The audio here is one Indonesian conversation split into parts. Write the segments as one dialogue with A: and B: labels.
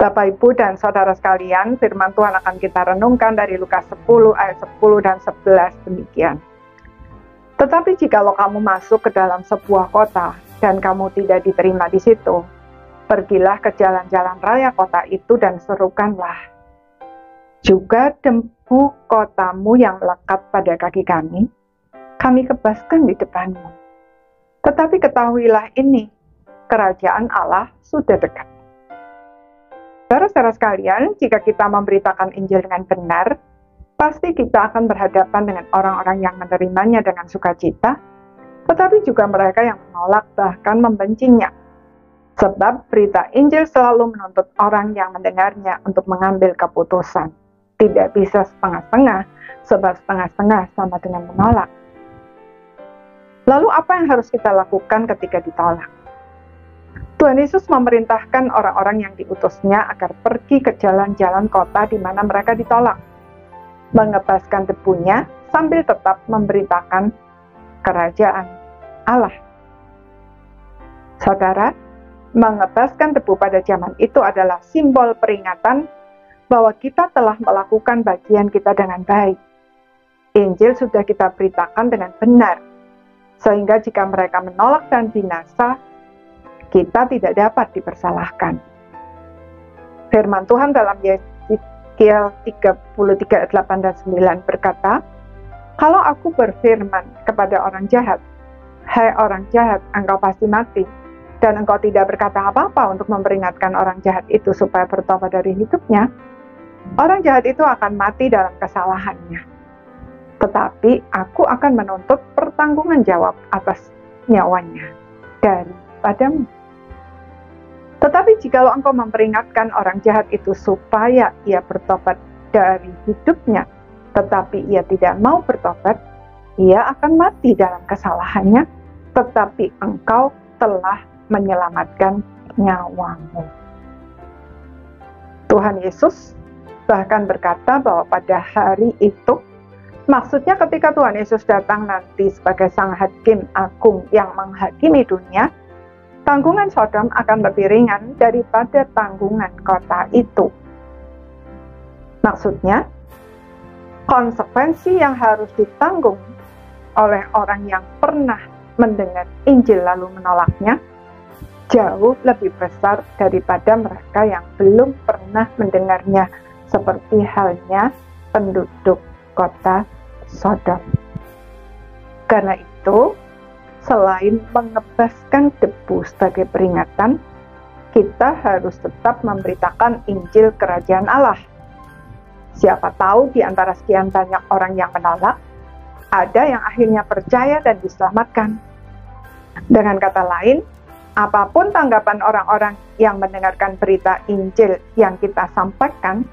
A: Bapak, Ibu, dan saudara sekalian, firman Tuhan akan kita renungkan dari Lukas 10 ayat 10 dan 11 demikian. Tetapi jikalau kamu masuk ke dalam sebuah kota dan kamu tidak diterima di situ, pergilah ke jalan-jalan raya kota itu dan serukanlah, juga debu kotamu yang melekat pada kaki kami kebaskan di depanmu. Tetapi ketahuilah ini, kerajaan Allah sudah dekat. Saudara-saudara sekalian, jika kita memberitakan Injil dengan benar, pasti kita akan berhadapan dengan orang-orang yang menerimanya dengan sukacita, tetapi juga mereka yang menolak bahkan membencinya. Sebab berita Injil selalu menuntut orang yang mendengarnya untuk mengambil keputusan. Tidak bisa setengah-setengah, sebab setengah-setengah sama dengan menolak. Lalu apa yang harus kita lakukan ketika ditolak? Tuhan Yesus memerintahkan orang-orang yang diutusnya agar pergi ke jalan-jalan kota di mana mereka ditolak, mengebaskan debunya sambil tetap memberitakan kerajaan Allah. Saudara, mengebaskan debu pada zaman itu adalah simbol peringatan bahwa kita telah melakukan bagian kita dengan baik. Injil sudah kita beritakan dengan benar, sehingga jika mereka menolak dan binasa, kita tidak dapat dipersalahkan. Firman Tuhan dalam Yeskiel 33 ayat 8 dan 9 berkata, "Kalau aku berfirman kepada orang jahat, 'Hai orang jahat, engkau pasti mati,' dan engkau tidak berkata apa-apa untuk memperingatkan orang jahat itu supaya bertobat dari hidupnya, orang jahat itu akan mati dalam kesalahannya. Tetapi aku akan menuntut pertanggungan jawab atas nyawanya daripadamu. Tetapi jikalau engkau memperingatkan orang jahat itu supaya ia bertobat dari hidupnya, tetapi ia tidak mau bertobat, ia akan mati dalam kesalahannya, tetapi engkau telah menyelamatkan nyawamu." Tuhan Yesus bahkan berkata bahwa pada hari itu, maksudnya ketika Tuhan Yesus datang nanti sebagai Sang Hakim Agung yang menghakimi dunia, tanggungan Sodom akan lebih ringan daripada tanggungan kota itu. Maksudnya, konsekuensi yang harus ditanggung oleh orang yang pernah mendengar Injil lalu menolaknya jauh lebih besar daripada mereka yang belum pernah mendengarnya, seperti halnya penduduk kota Sodom. Karena itu, selain mengebaskan debu sebagai peringatan, kita harus tetap memberitakan Injil Kerajaan Allah. Siapa tahu di antara sekian banyak orang yang menolak, ada yang akhirnya percaya dan diselamatkan. Dengan kata lain, apapun tanggapan orang-orang yang mendengarkan berita Injil yang kita sampaikan,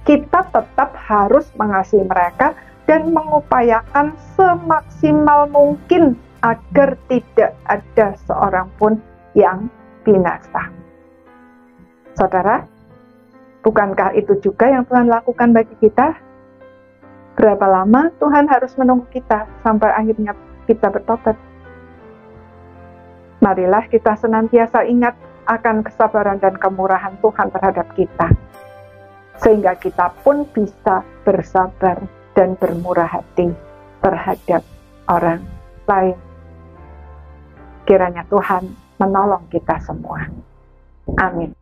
A: kita tetap harus mengasihi mereka dan mengupayakan semaksimal mungkin agar tidak ada seorang pun yang binasa. Saudara, bukankah itu juga yang Tuhan lakukan bagi kita? Berapa lama Tuhan harus menunggu kita sampai akhirnya kita bertobat? Marilah kita senantiasa ingat akan kesabaran dan kemurahan Tuhan terhadap kita, sehingga kita pun bisa bersabar dan bermurah hati terhadap orang lain. Kiranya Tuhan menolong kita semua. Amin.